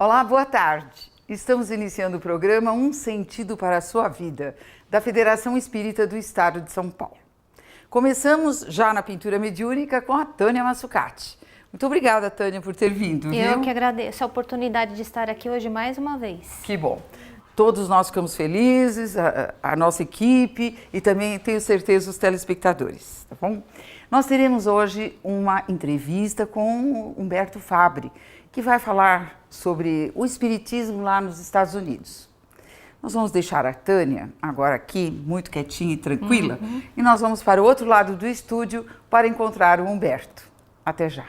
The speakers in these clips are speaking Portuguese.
Olá, boa tarde. Estamos iniciando o programa Um Sentido para a Sua Vida, da Federação Espírita do Estado de São Paulo. Começamos já na pintura mediúnica com a Tânia Massucati. Muito obrigada, Tânia, por ter vindo. Eu que agradeço a oportunidade de estar aqui hoje mais uma vez. Que bom. Todos nós ficamos felizes, a nossa equipe e também, tenho certeza, os telespectadores, tá bom? Nós teremos hoje uma entrevista com Humberto Fabbri, que vai falar sobre o espiritismo lá nos Estados Unidos. Nós vamos deixar a Tânia agora aqui, muito quietinha e tranquila, e nós vamos para o outro lado do estúdio para encontrar o Humberto. Até já.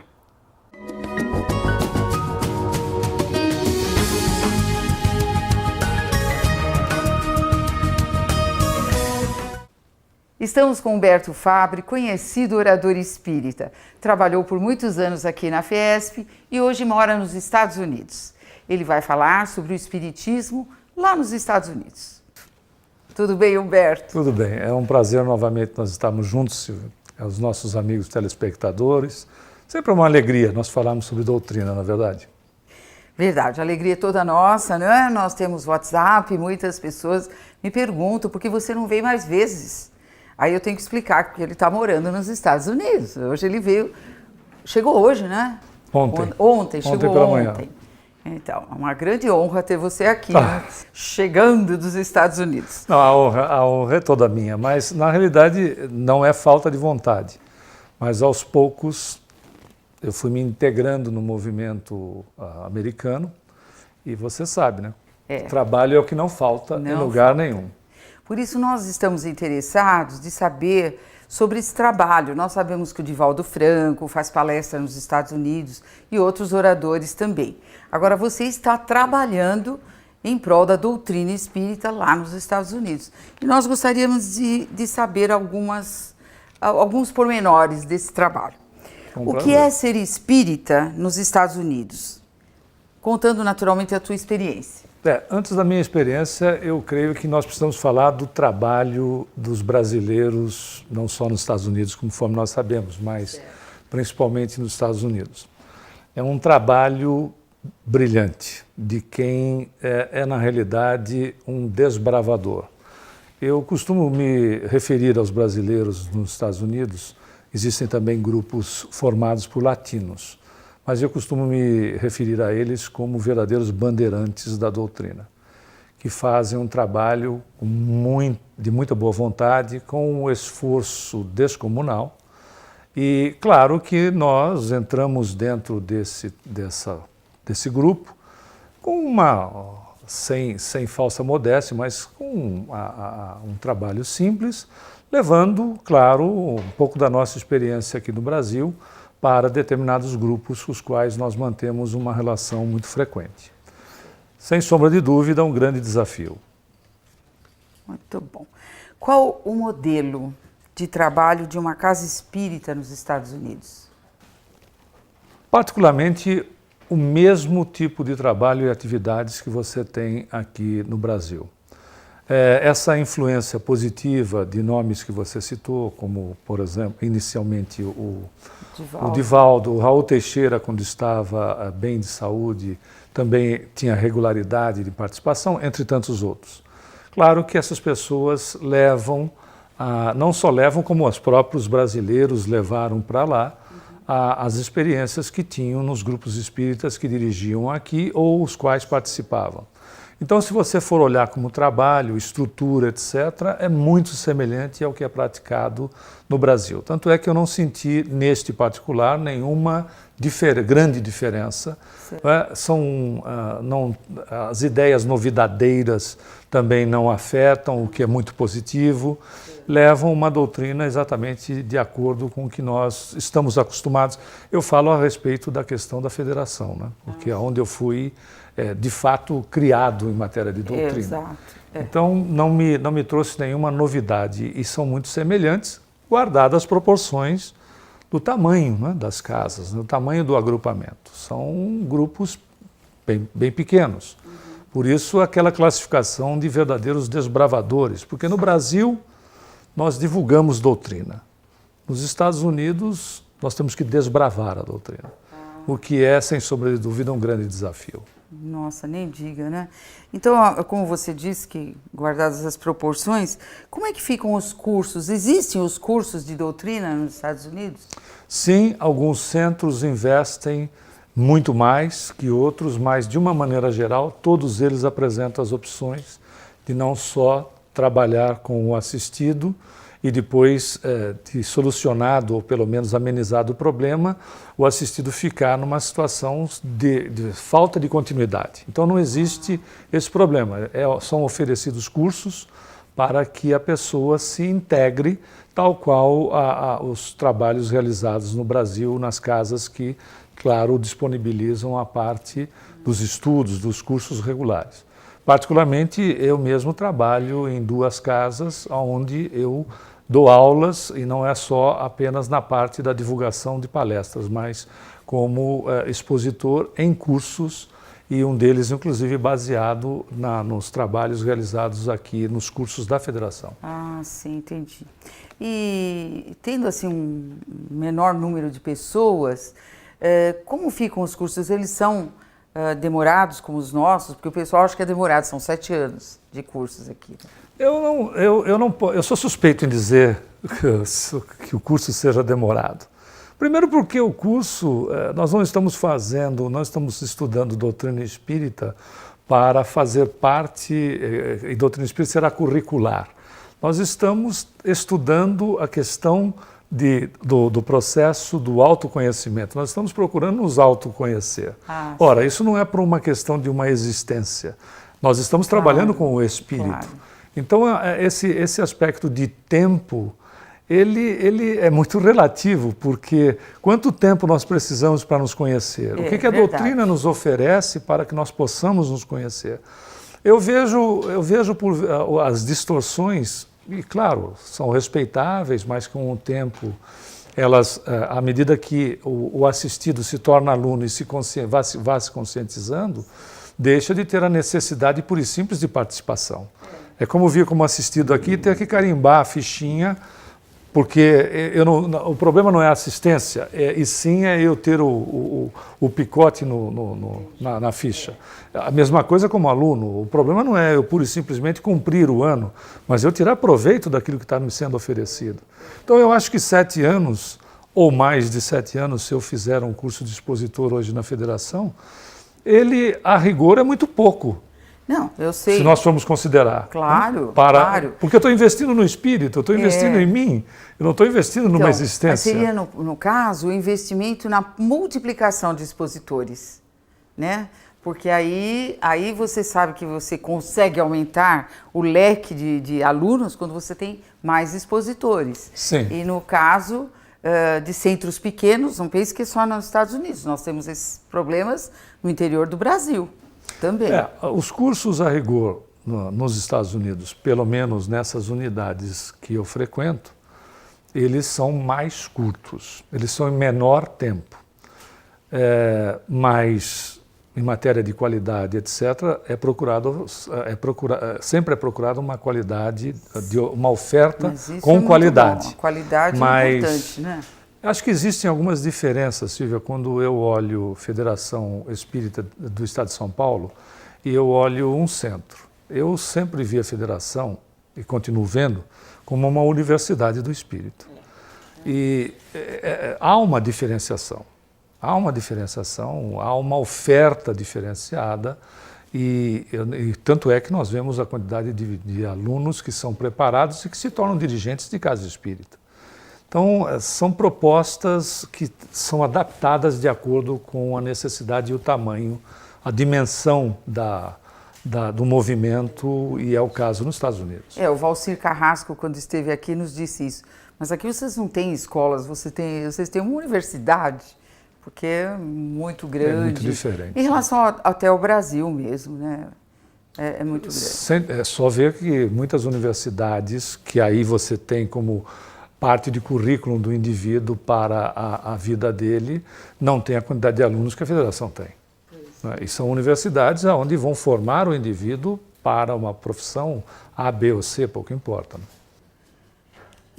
Estamos com Humberto Fabbri, conhecido orador espírita. Trabalhou por muitos anos aqui na FESP e hoje mora nos Estados Unidos. Ele vai falar sobre o espiritismo lá nos Estados Unidos. Tudo bem, Humberto? Tudo bem. É um prazer novamente nós estarmos juntos, os nossos amigos telespectadores. Sempre é uma alegria nós falarmos sobre doutrina, na verdade. Verdade, a alegria é toda nossa, né? Nós temos WhatsApp, muitas pessoas me perguntam por que você não vem mais vezes. Aí eu tenho que explicar, porque ele está morando nos Estados Unidos. Hoje ele veio, chegou hoje, né? Ontem pela manhã. Então, é uma grande honra ter você aqui, né? Chegando dos Estados Unidos. Não, a honra é toda minha, mas na realidade não é falta de vontade. Mas aos poucos eu fui me integrando no movimento americano e você sabe, né? Trabalho é o que não falta em lugar nenhum. Por isso nós estamos interessados de saber sobre esse trabalho. Nós sabemos que o Divaldo Franco faz palestra nos Estados Unidos e outros oradores também. Agora você está trabalhando em prol da doutrina espírita lá nos Estados Unidos. E nós gostaríamos de saber alguns pormenores desse trabalho. O que é ser espírita nos Estados Unidos? Contando naturalmente a tua experiência. Antes da minha experiência, eu creio que nós precisamos falar do trabalho dos brasileiros, não só nos Estados Unidos, conforme nós sabemos, mas principalmente nos Estados Unidos. É um trabalho brilhante de quem na realidade, um desbravador. Eu costumo me referir aos brasileiros nos Estados Unidos, existem também grupos formados por latinos. Mas eu costumo me referir a eles como verdadeiros bandeirantes da doutrina, que fazem um trabalho de muita boa vontade, com um esforço descomunal. E claro que nós entramos dentro desse grupo com sem falsa modéstia, mas com um trabalho simples, levando, claro, um pouco da nossa experiência aqui no Brasil, para determinados grupos com os quais nós mantemos uma relação muito frequente. Sem sombra de dúvida, um grande desafio. Muito bom. Qual o modelo de trabalho de uma casa espírita nos Estados Unidos? Particularmente, o mesmo tipo de trabalho e atividades que você tem aqui no Brasil. Essa influência positiva de nomes que você citou, como, por exemplo, inicialmente o Divaldo, o Raul Teixeira, quando estava bem de saúde, também tinha regularidade de participação, entre tantos outros. Claro que essas pessoas não só levam, como os próprios brasileiros levaram para lá, as experiências que tinham nos grupos espíritas que dirigiam aqui ou os quais participavam. Então, se você for olhar como trabalho, estrutura, etc., é muito semelhante ao que é praticado no Brasil. Tanto é que eu não senti, neste particular, nenhuma grande diferença. As ideias novidadeiras também não afetam, o que é muito positivo. Levam uma doutrina exatamente de acordo com o que nós estamos acostumados. Eu falo a respeito da questão da federação, né? Porque é onde eu fui, de fato, criado em matéria de doutrina. Exato. Então, não me trouxe nenhuma novidade e são muito semelhantes, guardadas as proporções do tamanho, né, das casas, do tamanho do agrupamento. São grupos bem pequenos. Por isso, aquela classificação de verdadeiros desbravadores, porque no Brasil nós divulgamos doutrina. Nos Estados Unidos, nós temos que desbravar a doutrina, o que é, sem sombra de dúvida, um grande desafio. Nossa, nem diga, né? Então, como você disse, que guardadas as proporções, como é que ficam os cursos? Existem os cursos de doutrina nos Estados Unidos? Sim, alguns centros investem muito mais que outros, mas de uma maneira geral, todos eles apresentam as opções de não só trabalhar com o assistido e depois de solucionado ou pelo menos amenizado o problema, o assistido ficar numa situação de falta de continuidade. Então não existe esse problema, são oferecidos cursos para que a pessoa se integre tal qual os trabalhos realizados no Brasil nas casas que, claro, disponibilizam a parte dos estudos, dos cursos regulares. Particularmente, eu mesmo trabalho em 2 casas onde eu dou aulas e não é só apenas na parte da divulgação de palestras, mas como expositor em cursos e um deles, inclusive, baseado nos trabalhos realizados aqui nos cursos da Federação. Ah, sim, entendi. E tendo assim um menor número de pessoas, como ficam os cursos? Eles são demorados como os nossos? Porque o pessoal acha que é demorado, são 7 anos de cursos aqui. Eu sou suspeito em dizer que o curso seja demorado. Primeiro porque o curso, nós não estamos estudando doutrina espírita para fazer parte, e doutrina espírita será curricular. Nós estamos estudando a questão do processo do autoconhecimento. Nós estamos procurando nos autoconhecer. Ora, isso não é por uma questão de uma existência. Nós estamos trabalhando com o espírito. Claro. Então, esse aspecto de tempo, ele é muito relativo, porque quanto tempo nós precisamos para nos conhecer? O que a doutrina nos oferece para que nós possamos nos conhecer? Eu vejo por as distorções, e claro, são respeitáveis, mas com o tempo, elas, à medida que o assistido se torna aluno e vai se conscientizando, deixa de ter a necessidade pura e simples de participação. É como vir como assistido aqui e ter que carimbar a fichinha, porque o problema não é a assistência, e sim é eu ter o picote na ficha. A mesma coisa como aluno, o problema não é eu pura e simplesmente cumprir o ano, mas eu tirar proveito daquilo que está me sendo oferecido. Então eu acho que 7 anos, ou mais de 7 anos, se eu fizer um curso de expositor hoje na Federação, ele, a rigor, é muito pouco. Não, eu sei. Se nós formos considerar. Claro, claro. Porque eu estou investindo no espírito, eu estou investindo em mim, eu não estou investindo numa existência. Mas seria, no caso, o investimento na multiplicação de expositores, né? Porque aí você sabe que você consegue aumentar o leque de alunos quando você tem mais expositores. Sim. E no caso de centros pequenos, não pense que é só nos Estados Unidos, nós temos esses problemas no interior do Brasil. Também. Os cursos a rigor nos Estados Unidos, pelo menos nessas unidades que eu frequento, eles são mais curtos, eles são em menor tempo. Mas, em matéria de qualidade, etc., sempre é procurado uma qualidade, uma oferta com qualidade. Bom. A qualidade é importante, né? Acho que existem algumas diferenças, Silvia, quando eu olho Federação Espírita do Estado de São Paulo e eu olho um centro. Eu sempre vi a Federação, e continuo vendo, como uma universidade do Espírito. E há uma diferenciação, há uma oferta diferenciada e tanto é que nós vemos a quantidade de alunos que são preparados e que se tornam dirigentes de casa espírita. Então, são propostas que são adaptadas de acordo com a necessidade e o tamanho, a dimensão do movimento, e é o caso nos Estados Unidos. O Valcir Carrasco, quando esteve aqui, nos disse isso. Mas aqui vocês não têm escolas, vocês têm uma universidade, porque é muito grande. É muito diferente. Em relação até ao Brasil mesmo, né? É muito grande. É só ver que muitas universidades, que aí você tem como parte de currículo do indivíduo para a vida dele, não tem a quantidade de alunos que a Federação tem. E são universidades onde vão formar o indivíduo para uma profissão A, B ou C, pouco importa. Né?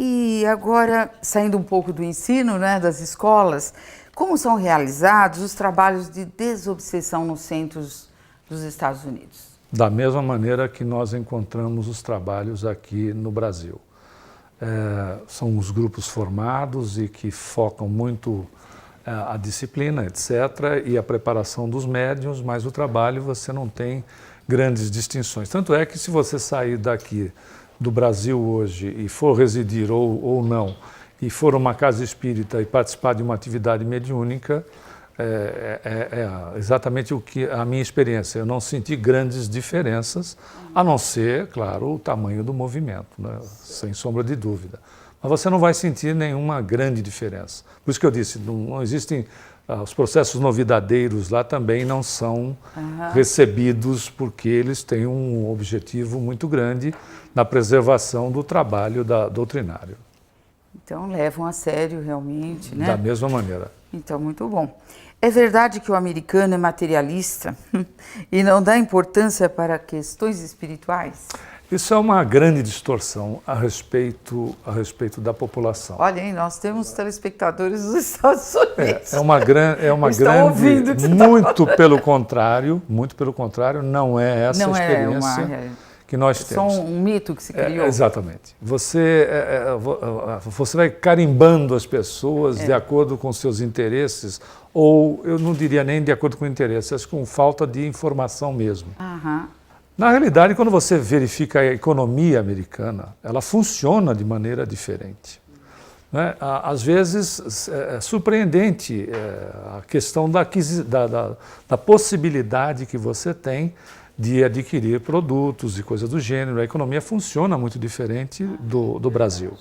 E agora, saindo um pouco do ensino, né, das escolas, como são realizados os trabalhos de desobsessão nos centros dos Estados Unidos? Da mesma maneira que nós encontramos os trabalhos aqui no Brasil. São os grupos formados e que focam muito a disciplina, etc., e a preparação dos médiuns, mas o trabalho você não tem grandes distinções. Tanto é que se você sair daqui do Brasil hoje e for residir ou não, e for uma casa espírita e participar de uma atividade mediúnica, é exatamente o que a minha experiência. Eu não senti grandes diferenças, a não ser, claro, o tamanho do movimento, né? Sem sombra de dúvida. Mas você não vai sentir nenhuma grande diferença. Por isso que eu disse, não existem, os processos novidadeiros lá também não são recebidos, porque eles têm um objetivo muito grande na preservação do trabalho doutrinário. Então levam a sério realmente, né? Da mesma maneira. Então, muito bom. É verdade que o americano é materialista e não dá importância para questões espirituais? Isso é uma grande distorção a respeito da população. Olha, hein, nós temos telespectadores dos Estados Unidos. É uma grande, ouvindo que muito pelo contrário, não é essa não experiência que nós temos. Só um mito que se criou. Exatamente. Você vai carimbando as pessoas de acordo com seus interesses, ou eu não diria nem de acordo com interesses, mas com falta de informação mesmo. Na realidade, quando você verifica a economia americana, ela funciona de maneira diferente. Né? Às vezes é surpreendente a questão da possibilidade que você tem de adquirir produtos e coisas do gênero. A economia funciona muito diferente do Brasil.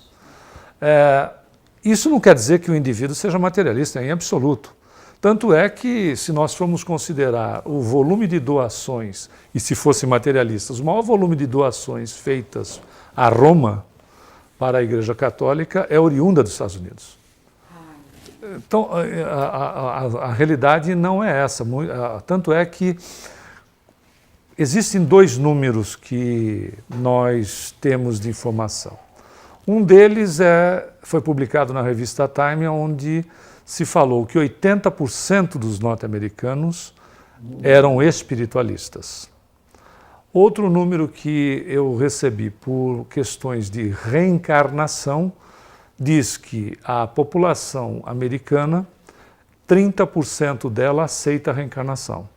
Isso não quer dizer que o indivíduo seja materialista em absoluto. Tanto é que, se nós formos considerar o volume de doações, e se fossem materialistas, o maior volume de doações feitas a Roma para a Igreja Católica é oriunda dos Estados Unidos. Então, a realidade não é essa. Tanto é que existem dois números que nós temos de informação. Um deles foi publicado na revista Time, onde se falou que 80% dos norte-americanos eram espiritualistas. Outro número que eu recebi por questões de reencarnação diz que a população americana, 30% dela aceita a reencarnação.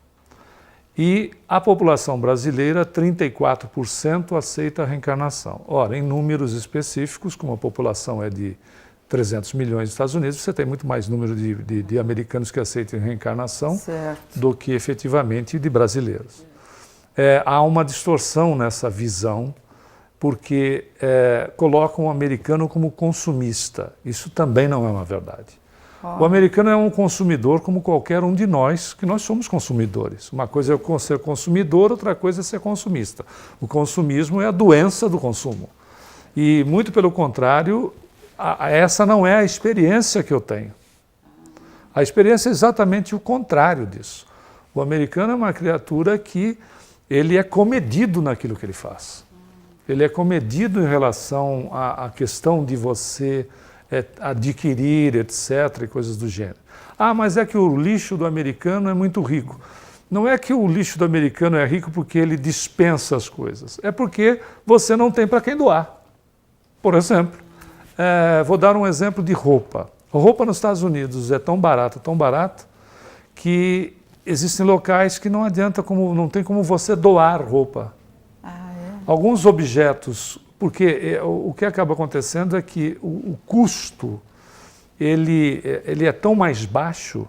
E a população brasileira, 34% aceita a reencarnação. Ora, em números específicos, como a população é de 300 milhões nos Estados Unidos, você tem muito mais número de americanos que aceitam reencarnação do que efetivamente de brasileiros. Há uma distorção nessa visão, porque colocam o americano como consumista. Isso também não é uma verdade. O americano é um consumidor como qualquer um de nós, que nós somos consumidores. Uma coisa é ser consumidor, outra coisa é ser consumista. O consumismo é a doença do consumo. E, muito pelo contrário, essa não é a experiência que eu tenho. A experiência é exatamente o contrário disso. O americano é uma criatura que ele é comedido naquilo que ele faz. Ele é comedido em relação à questão de você adquirir, etc., e coisas do gênero. Mas é que o lixo do americano é muito rico. Não é que o lixo do americano é rico porque ele dispensa as coisas. É porque você não tem para quem doar. Por exemplo, vou dar um exemplo de roupa. A roupa nos Estados Unidos é tão barata, que existem locais que não adianta, não tem como você doar roupa. Alguns objetos, porque o que acaba acontecendo é que o custo ele é tão mais baixo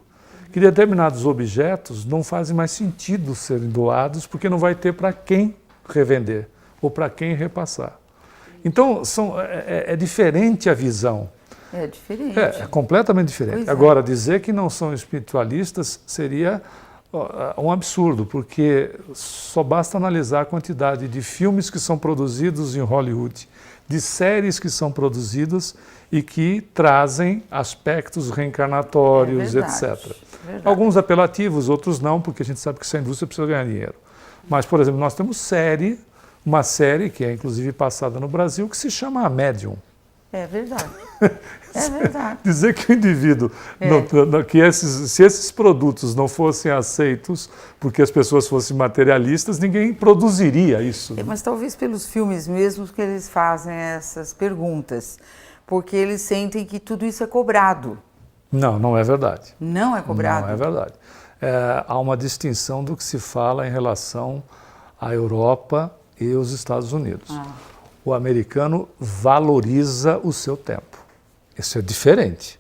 que determinados objetos não fazem mais sentido serem doados, porque não vai ter para quem revender ou para quem repassar. Então, é diferente a visão. É diferente. É completamente diferente. Agora, dizer que não são espiritualistas seria um absurdo, porque só basta analisar a quantidade de filmes que são produzidos em Hollywood, de séries que são produzidas e que trazem aspectos reencarnatórios, etc. Alguns apelativos, outros não, porque a gente sabe que essa indústria precisa ganhar dinheiro. Mas, por exemplo, nós temos uma série que é inclusive passada no Brasil, que se chama A Médium. É verdade. É verdade. Dizer que o indivíduo, se esses produtos não fossem aceitos porque as pessoas fossem materialistas, ninguém produziria isso. Né? Mas talvez pelos filmes mesmo que eles fazem essas perguntas, porque eles sentem que tudo isso é cobrado. Não, não é verdade. Não é cobrado? Não é verdade. Há uma distinção do que se fala em relação à Europa e os Estados Unidos. O americano valoriza o seu tempo. Isso é diferente.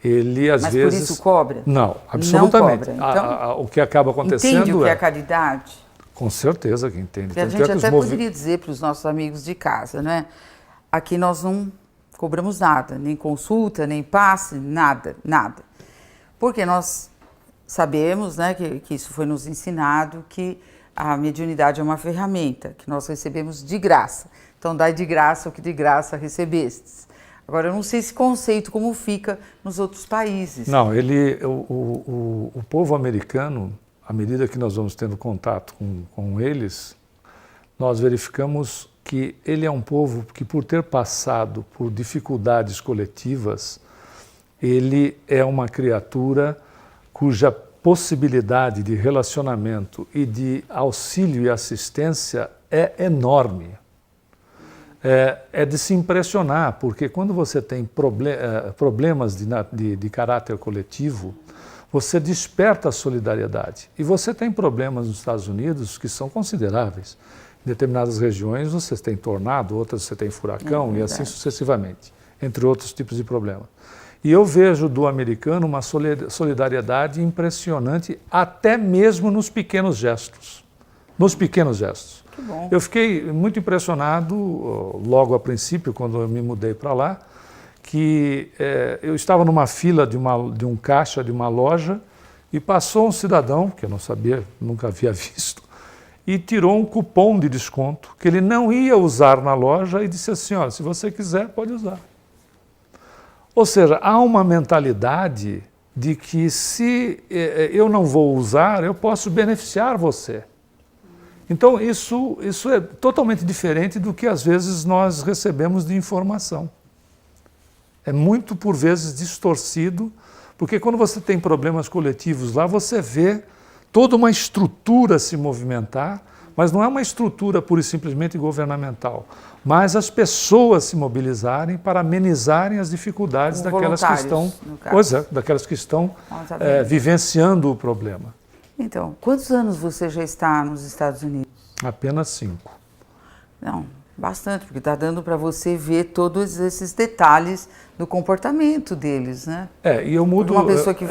Ele, às vezes... Mas por isso cobra? Não, absolutamente. Não cobra. Então, o que acaba acontecendo entende o que é caridade? Com certeza que entende. Porque a gente até poderia dizer para os nossos amigos de casa, né? Aqui nós não cobramos nada, nem consulta, nem passe, nada, nada. Porque nós sabemos, né, que isso foi nos ensinado, que a mediunidade é uma ferramenta que nós recebemos de graça. Então, dai de graça o que de graça recebestes. Agora, eu não sei esse conceito como fica nos outros países. Não, o povo americano, à medida que nós vamos tendo contato com eles, nós verificamos que ele é um povo que, por ter passado por dificuldades coletivas, ele é uma criatura cuja possibilidade de relacionamento e de auxílio e assistência é enorme. É de se impressionar, porque quando você tem problemas de caráter coletivo, você desperta a solidariedade. E você tem problemas nos Estados Unidos que são consideráveis. Em determinadas regiões você tem tornado, outras você tem furacão e assim sucessivamente, entre outros tipos de problemas. E eu vejo do americano uma solidariedade impressionante, até mesmo nos pequenos gestos. Nos pequenos gestos. Que bom. Eu fiquei muito impressionado, logo a princípio, quando eu me mudei para lá, que eu estava numa fila de um caixa de uma loja e passou um cidadão, que eu não sabia, nunca havia visto, e tirou um cupom de desconto que ele não ia usar na loja e disse assim, olha, se você quiser, pode usar. Ou seja, há uma mentalidade de que se eu não vou usar, eu posso beneficiar você. Então, isso é totalmente diferente do que às vezes nós recebemos de informação. É muito, por vezes, distorcido, porque quando você tem problemas coletivos lá, você vê toda uma estrutura se movimentar, mas não é uma estrutura pura e simplesmente governamental, mas as pessoas se mobilizarem para amenizarem as dificuldades daquelas que estão vivenciando o problema. Então, quantos anos você já está nos Estados Unidos? Apenas 5. Não, bastante, porque está dando para você ver todos esses detalhes do comportamento deles, né? E eu mudo... Uma pessoa que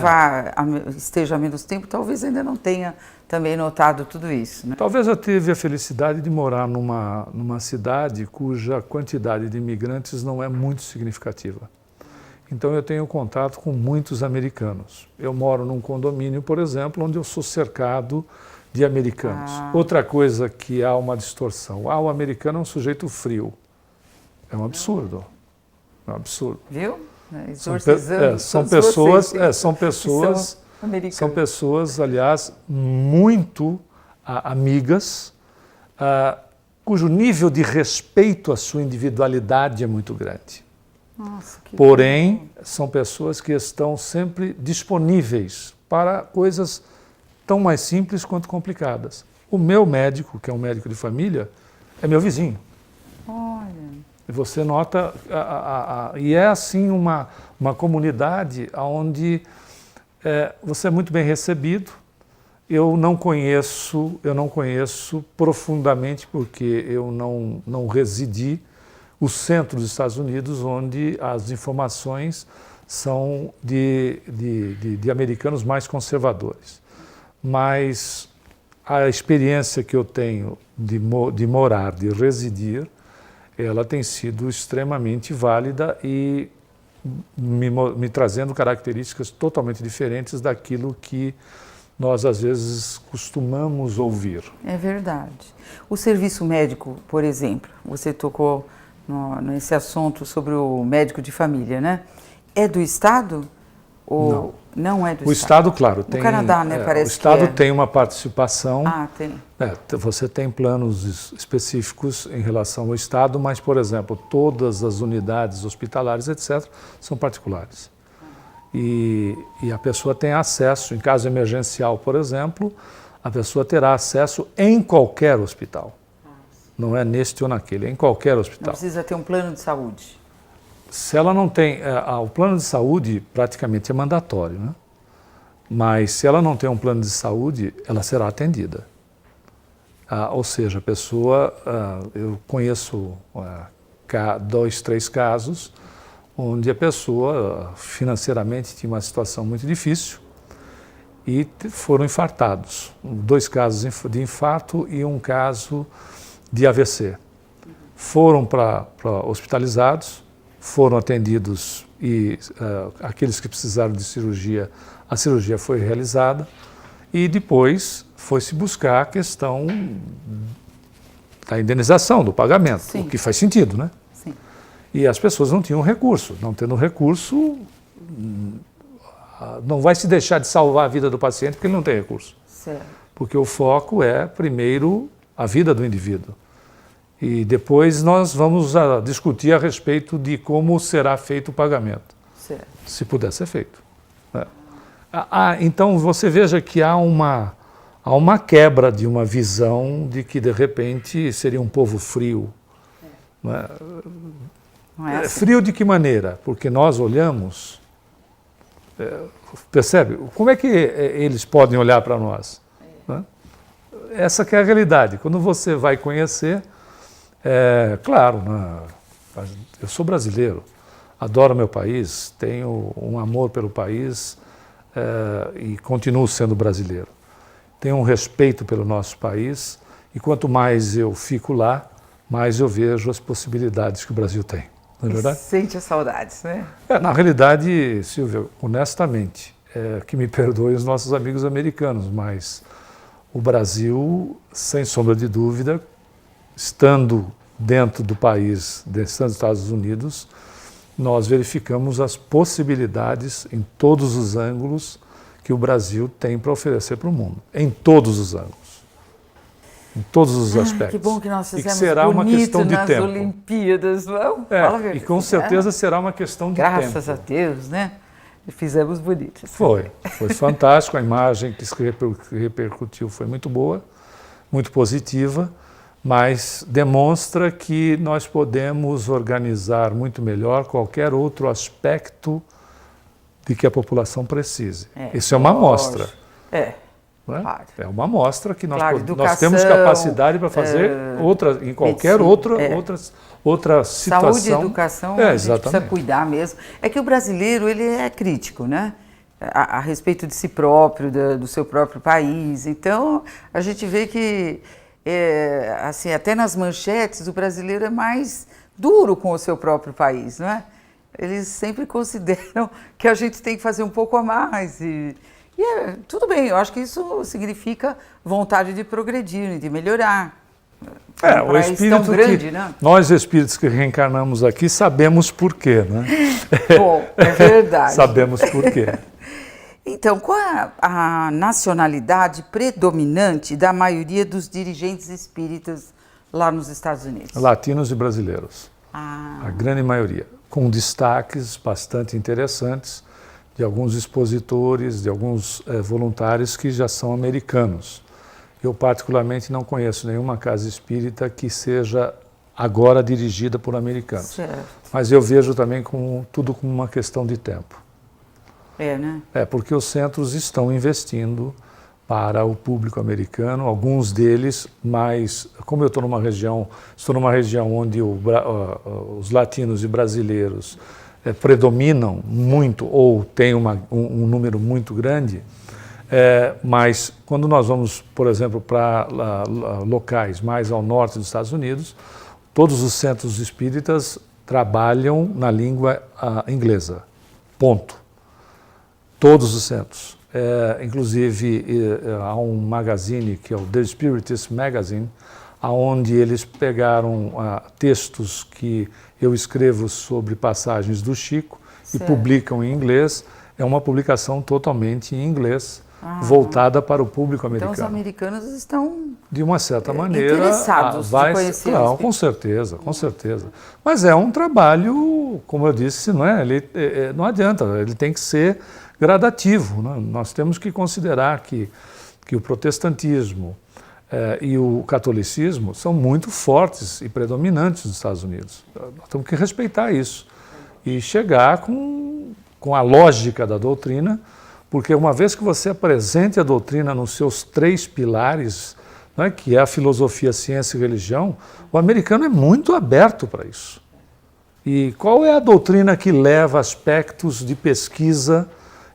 esteja há menos tempo, talvez ainda não tenha também notado tudo isso, né? Talvez eu tive a felicidade de morar numa cidade cuja quantidade de imigrantes não é muito significativa. Então eu tenho contato com muitos americanos. Eu moro num condomínio, por exemplo, onde eu sou cercado de americanos. Outra coisa que há uma distorção. O americano é um sujeito frio. É um absurdo. É um absurdo. Viu? São pessoas, aliás, muito amigas, cujo nível de respeito à sua individualidade é muito grande. Nossa, que Porém, bom. São pessoas que estão sempre disponíveis para coisas tão mais simples quanto complicadas. O meu médico, que é um médico de família, é meu vizinho. Olha. E você nota, e é assim uma comunidade onde você é muito bem recebido. Eu não conheço profundamente, porque eu não residi, o centro dos Estados Unidos, onde as informações são de americanos mais conservadores. Mas a experiência que eu tenho de morar, de residir, ela tem sido extremamente válida e me trazendo características totalmente diferentes daquilo que nós, às vezes, costumamos ouvir. É verdade. O serviço médico, por exemplo, você tocou nesse assunto sobre o médico de família, né? É do Estado Ou não é do O Estado, claro, No tem... Canadá, né, parece o Estado que é. tem uma participação... Ah, tem. Você tem planos específicos em relação ao Estado, mas, por exemplo, todas as unidades hospitalares, etc., são particulares. E a pessoa tem acesso, em caso emergencial, por exemplo, a pessoa terá acesso em qualquer hospital. Não é neste ou naquele, é em qualquer Não hospital. precisa ter um plano de saúde. Se ela não tem... o plano de saúde praticamente é mandatório, né? Mas se ela não tem um plano de saúde, ela será atendida. Ou seja, a pessoa... eu conheço 2, 3 casos onde a pessoa financeiramente tinha uma situação muito difícil e foram infartados. 2 casos de infarto e 1 caso de AVC. Foram hospitalizados, foram atendidos e aqueles que precisaram de cirurgia, a cirurgia foi realizada e depois foi-se buscar a questão da indenização, do pagamento, Sim. o que faz sentido, né? Sim. E as pessoas não tinham recurso. Não tendo recurso, não vai se deixar de salvar a vida do paciente porque ele não tem recurso. Certo. Porque o foco é, primeiro, a vida do indivíduo. E depois nós vamos discutir a respeito de como será feito o pagamento, Certo. se puder ser feito. Então, você veja que há uma quebra de uma visão de que, de repente, seria um povo frio. Né? Não é assim? Frio de que maneira? Porque nós olhamos... percebe? Como é que eles podem olhar para nós? Né? Essa que é a realidade. Quando você vai conhecer... claro, né? Eu sou brasileiro, adoro meu país, tenho um amor pelo país e continuo sendo brasileiro. Tenho um respeito pelo nosso país e quanto mais eu fico lá, mais eu vejo as possibilidades que o Brasil tem. Não é verdade? Sente as saudades, né? Na realidade, Silvia, honestamente, que me perdoem os nossos amigos americanos, mas o Brasil, sem sombra de dúvida, estando dentro do país, estando nos Estados Unidos, nós verificamos as possibilidades em todos os ângulos que o Brasil tem para oferecer para o mundo, em todos os ângulos, em todos os aspectos. Que bom que nós fizemos e que será uma questão de nas tempo. Olimpíadas, não? Fala a E verdade. com certeza será uma questão de tempo. Graças a Deus, né? Fizemos bonito. Foi fantástico, a imagem que se repercutiu foi muito boa, muito positiva, mas demonstra que nós podemos organizar muito melhor qualquer outro aspecto de que a população precise. Isso é uma amostra. Né? Claro. É uma amostra que nós Educação, temos capacidade para fazer em qualquer outra situação. Saúde e educação, a gente precisa cuidar mesmo. É que o brasileiro, ele é crítico, né? A respeito de si próprio, do seu próprio país. Então, a gente vê que, assim, até nas manchetes, o brasileiro é mais duro com o seu próprio país, não é? Eles sempre consideram que a gente tem que fazer um pouco a mais tudo bem, eu acho que isso significa vontade de progredir, de melhorar. O espírito tão grande, né? Nós espíritos que reencarnamos aqui sabemos por quê, né? Bom, é verdade. Sabemos por quê. Então, qual é a nacionalidade predominante da maioria dos dirigentes espíritas lá nos Estados Unidos? Latinos e brasileiros. A grande maioria, com destaques bastante interessantes de alguns expositores, de alguns voluntários que já são americanos. Eu, particularmente, não conheço nenhuma casa espírita que seja agora dirigida por americanos. Certo. Mas eu vejo também tudo como uma questão de tempo. Né? Porque os centros estão investindo para o público americano, alguns deles, mas como eu estou numa região onde os latinos e brasileiros predominam muito ou tem um número muito grande, mas quando nós vamos, por exemplo, para locais mais ao norte dos Estados Unidos, todos os centros espíritas trabalham na língua inglesa, ponto. Todos os centros. Inclusive, há um magazine que é o The Spiritist Magazine, onde eles pegaram textos que eu escrevo sobre passagens do Chico e publicam em inglês. é uma publicação totalmente em inglês, voltada para o público Então americano. os americanos estão De uma certa maneira, interessados de conhecer o não, com certeza, com certeza. Mas é um trabalho, como eu disse, não é? Não adianta, ele tem que ser gradativo, né? Nós temos que considerar que o protestantismo e o catolicismo são muito fortes e predominantes nos Estados Unidos. Nós temos que respeitar isso e chegar com a lógica da doutrina, porque uma vez que você apresente a doutrina nos seus 3 pilares, né, que é a filosofia, ciência e religião, o americano é muito aberto para isso. E qual é a doutrina que leva aspectos de pesquisa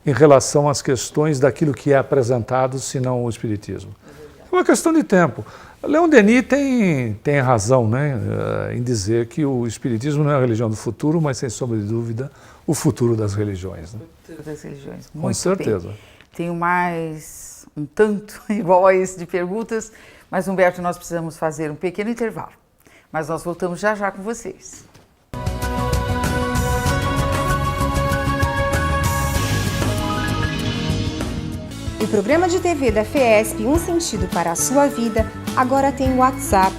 em relação às questões daquilo que é apresentado, se não o espiritismo? É uma questão de tempo. Leon Denis tem razão, né, em dizer que o espiritismo não é a religião do futuro, mas, sem sombra de dúvida, o futuro das religiões. Né? O futuro das religiões. Com Muito certeza. bem. Tenho mais um tanto igual a esse de perguntas, mas, Humberto, nós precisamos fazer um pequeno intervalo. Mas nós voltamos já já com vocês. O programa de TV da FESP Um Sentido para a Sua Vida agora tem o WhatsApp.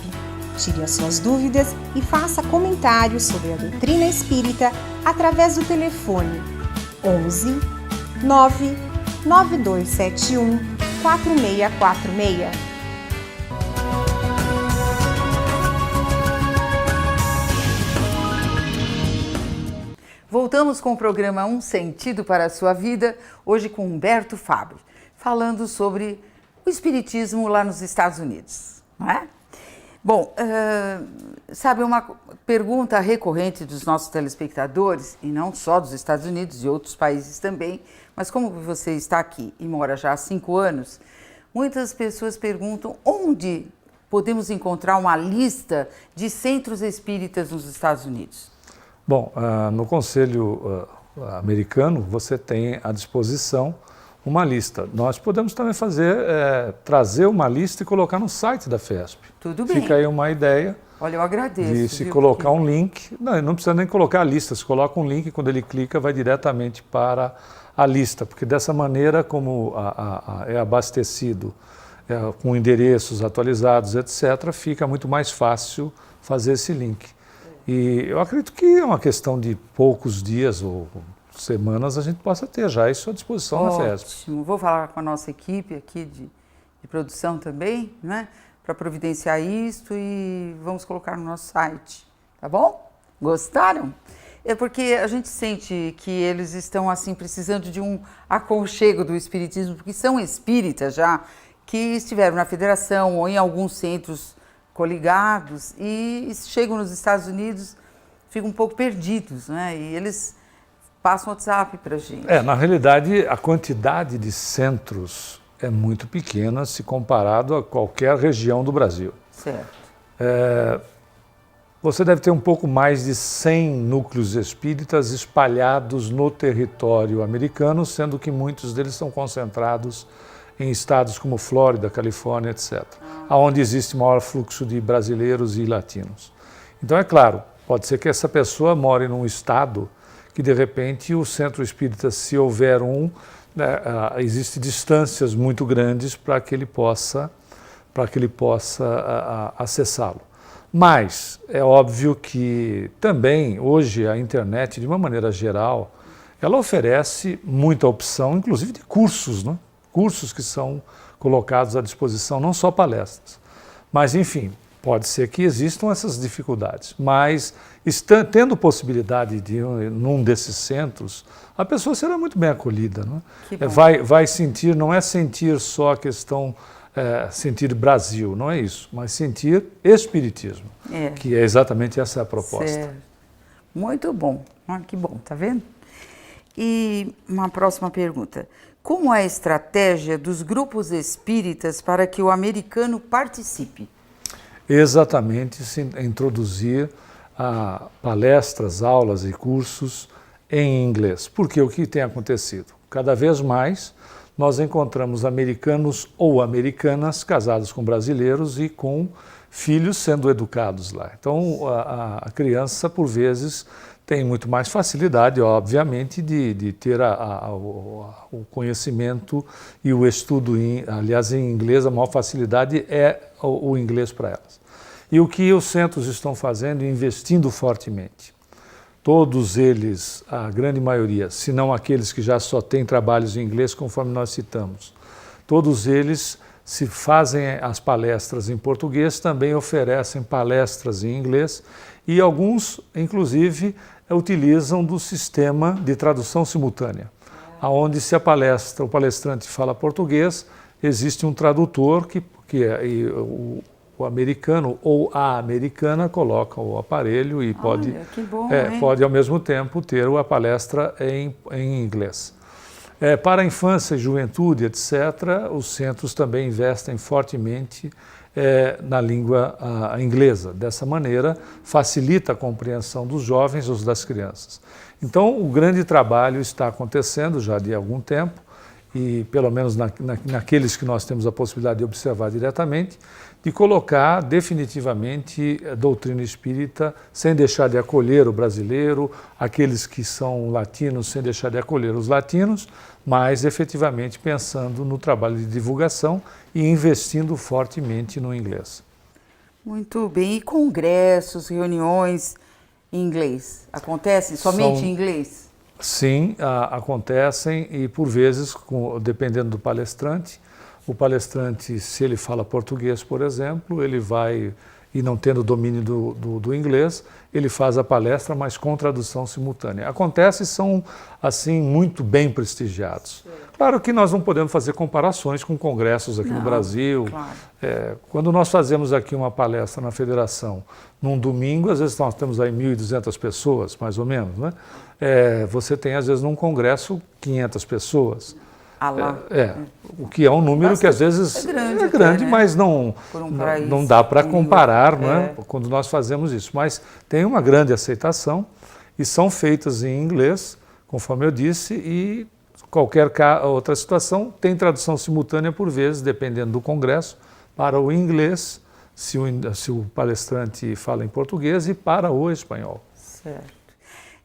Tire as suas dúvidas e faça comentários sobre a doutrina espírita através do telefone 11 9 9271 4646. Voltamos com o programa Um Sentido para a Sua Vida, hoje com Humberto Fabri, falando sobre o espiritismo lá nos Estados Unidos, não é? Bom, sabe, uma pergunta recorrente dos nossos telespectadores, e não só dos Estados Unidos, de outros países também, mas como você está aqui e mora já há 5 anos, muitas pessoas perguntam onde podemos encontrar uma lista de centros espíritas nos Estados Unidos. Bom, no Conselho americano você tem à disposição uma lista. Nós podemos também trazer uma lista e colocar no site da FESP. Tudo bem. Fica aí uma ideia. Olha, eu agradeço. De se colocar um link. Não precisa nem colocar a lista, se coloca um link, quando ele clica vai diretamente para a lista, porque dessa maneira, como é abastecido com endereços atualizados, etc., fica muito mais fácil fazer esse link. E eu acredito que é uma questão de poucos dias ou semanas a gente possa ter já isso à disposição na FESP. Ótimo. Vou falar com a nossa equipe aqui de produção também, né, para providenciar isto e vamos colocar no nosso site, tá bom? Gostaram? É porque a gente sente que eles estão assim precisando de um aconchego do espiritismo, porque são espíritas já que estiveram na federação ou em alguns centros coligados e chegam nos Estados Unidos, ficam um pouco perdidos, né? E eles passam o WhatsApp para a gente. Na realidade, a quantidade de centros é muito pequena se comparado a qualquer região do Brasil. Certo. Você deve ter um pouco mais de 100 núcleos espíritas espalhados no território americano, sendo que muitos deles são concentrados em estados como Flórida, Califórnia, etc., onde existe maior fluxo de brasileiros e latinos. Então, é claro, pode ser que essa pessoa more num estado que, de repente, o centro espírita, se houver existem distâncias muito grandes para que ele possa acessá-lo. Mas é óbvio que também, hoje, a internet, de uma maneira geral, ela oferece muita opção, inclusive de cursos, né? Cursos que são colocados à disposição, não só palestras. Mas, enfim, pode ser que existam essas dificuldades, mas tendo possibilidade de ir num desses centros, a pessoa será muito bem acolhida. Não é? Vai sentir, não é sentir só a questão, sentir Brasil, não é isso, mas sentir espiritismo, que é exatamente essa a proposta. Certo. Muito bom, que bom, tá vendo? E uma próxima pergunta. Como é a estratégia dos grupos espíritas para que o americano participe? Exatamente, se introduzir palestras, aulas e cursos em inglês. Porque o que tem acontecido? Cada vez mais nós encontramos americanos ou americanas casados com brasileiros e com filhos sendo educados lá. Então, a criança, por vezes, tem muito mais facilidade, obviamente, de ter o conhecimento e o estudo, aliás, em inglês, a maior facilidade é o inglês para elas. E o que os centros estão fazendo, investindo fortemente. Todos eles, a grande maioria, se não aqueles que já só têm trabalhos em inglês, conforme nós citamos, todos eles se fazem as palestras em português, também oferecem palestras em inglês e alguns, inclusive, utilizam do sistema de tradução simultânea, onde se o palestrante fala português, existe um tradutor o americano ou a americana coloca o aparelho e pode ao mesmo tempo ter a palestra em inglês. Para a infância e juventude, etc., os centros também investem fortemente na língua inglesa. Dessa maneira, facilita a compreensão dos jovens ou das crianças. Então, o grande trabalho está acontecendo já de algum tempo, e pelo menos naqueles que nós temos a possibilidade de observar diretamente, de colocar definitivamente a doutrina espírita sem deixar de acolher o brasileiro, aqueles que são latinos sem deixar de acolher os latinos, mas efetivamente pensando no trabalho de divulgação e investindo fortemente no inglês. Muito bem. E congressos, reuniões em inglês? Acontecem somente em inglês? Sim, acontecem e por vezes, dependendo do palestrante, o palestrante, se ele fala português, por exemplo, ele vai, e não tendo domínio do inglês, ele faz a palestra, mas com tradução simultânea. Acontece, são, assim, muito bem prestigiados. Claro que nós não podemos fazer comparações com congressos aqui no Brasil. Claro. Quando nós fazemos aqui uma palestra na federação, num domingo, às vezes nós temos aí 1.200 pessoas, mais ou menos, né? Você tem, às vezes, num congresso, 500 pessoas. O que é um número que às vezes é grande, né? Mas não dá para comparar, né, quando nós fazemos isso. Mas tem uma grande aceitação e são feitas em inglês, conforme eu disse, e qualquer outra situação tem tradução simultânea por vezes, dependendo do congresso, para o inglês, se o palestrante fala em português, e para o espanhol. Certo.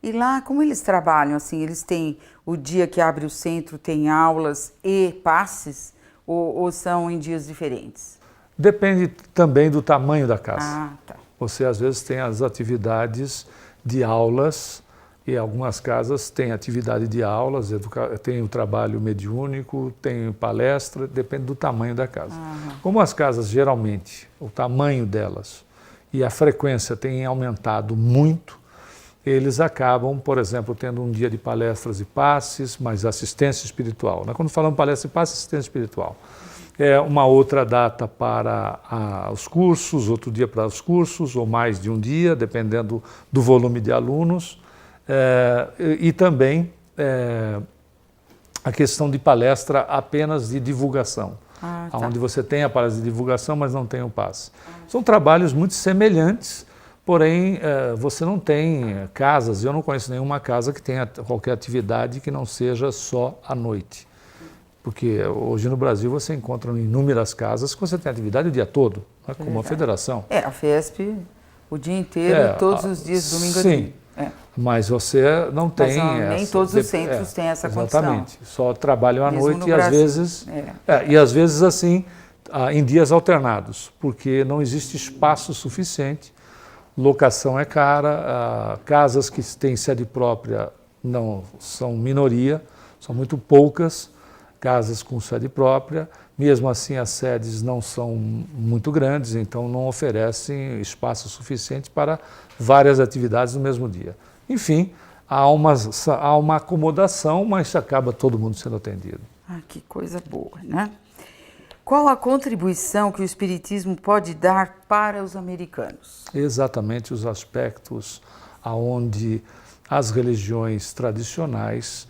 E lá, como eles trabalham? Assim, eles têm o dia que abre o centro, tem aulas e passes, ou são em dias diferentes? Depende também do tamanho da casa. Tá. Você, às vezes, tem as atividades de aulas, e algumas casas têm atividade de aulas, tem o trabalho mediúnico, tem palestra, depende do tamanho da casa. Como as casas, geralmente, o tamanho delas e a frequência tem aumentado muito, eles acabam, por exemplo, tendo um dia de palestras e passes, mas assistência espiritual. Quando falamos palestra e passe, assistência espiritual. Uma outra data para os cursos, outro dia para os cursos, ou mais de um dia, dependendo do volume de alunos. E também a questão de palestra apenas de divulgação, onde você tem a palestra de divulgação, mas não tem o passe. São trabalhos muito semelhantes, porém, você não tem casas, eu não conheço nenhuma casa que tenha qualquer atividade que não seja só à noite. Porque hoje no Brasil você encontra inúmeras casas que você tem atividade o dia todo, né, como a federação. A FESP o dia inteiro, todos os dias, domingo a domingo. Sim, mas você não tem nem todos os centros têm essa condição. Exatamente, só trabalham à Mesmo noite no Brasil. E às vezes assim, em dias alternados, porque não existe espaço suficiente. Locação é cara, casas que têm sede própria não são minoria, são muito poucas casas com sede própria, mesmo assim as sedes não são muito grandes, então não oferecem espaço suficiente para várias atividades no mesmo dia. Enfim, há uma acomodação, mas acaba todo mundo sendo atendido. Que coisa boa, né? Qual a contribuição que o Espiritismo pode dar para os americanos? Exatamente os aspectos onde as religiões tradicionais,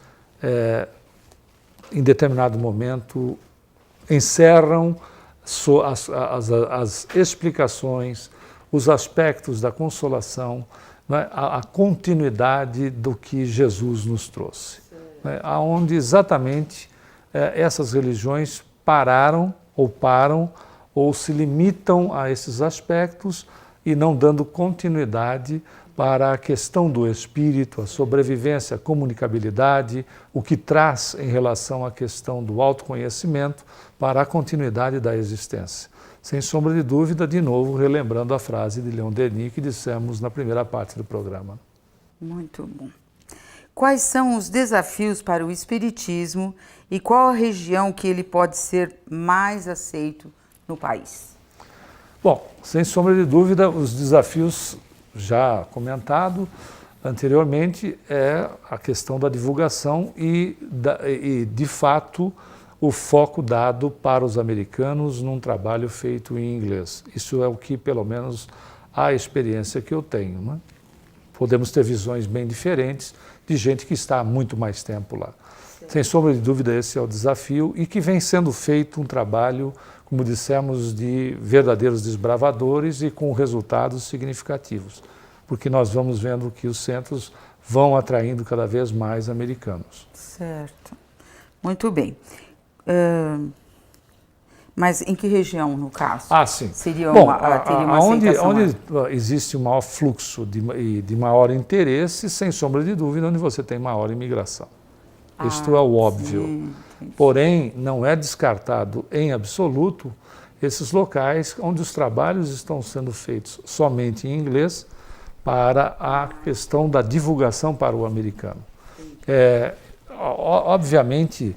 em determinado momento, encerram as explicações, os aspectos da consolação, né, a continuidade do que Jesus nos trouxe. Né, onde exatamente essas religiões pararam ou param ou se limitam a esses aspectos e não dando continuidade para a questão do espírito, a sobrevivência, a comunicabilidade, o que traz em relação à questão do autoconhecimento para a continuidade da existência. Sem sombra de dúvida, de novo, relembrando a frase de Leon Denis que dissemos na primeira parte do programa. Muito bom. Quais são os desafios para o espiritismo e qual a região que ele pode ser mais aceito no país? Bom, sem sombra de dúvida, os desafios já comentado anteriormente é a questão da divulgação e de fato, o foco dado para os americanos num trabalho feito em inglês. Isso é o que, pelo menos, a experiência que eu tenho, né? Podemos ter visões bem diferentes de gente que está há muito mais tempo lá. Sim. Sem sombra de dúvida, esse é o desafio e que vem sendo feito um trabalho, como dissemos, de verdadeiros desbravadores e com resultados significativos, porque nós vamos vendo que os centros vão atraindo cada vez mais americanos. Certo. Muito bem. Mas em que região, no caso? Sim. Seria Bom, teria uma aceitação onde existe um maior fluxo de maior interesse, sem sombra de dúvida, onde você tem maior imigração. Isto é o óbvio. Sim. Porém, não é descartado em absoluto esses locais onde os trabalhos estão sendo feitos somente em inglês para a questão da divulgação para o americano. Obviamente,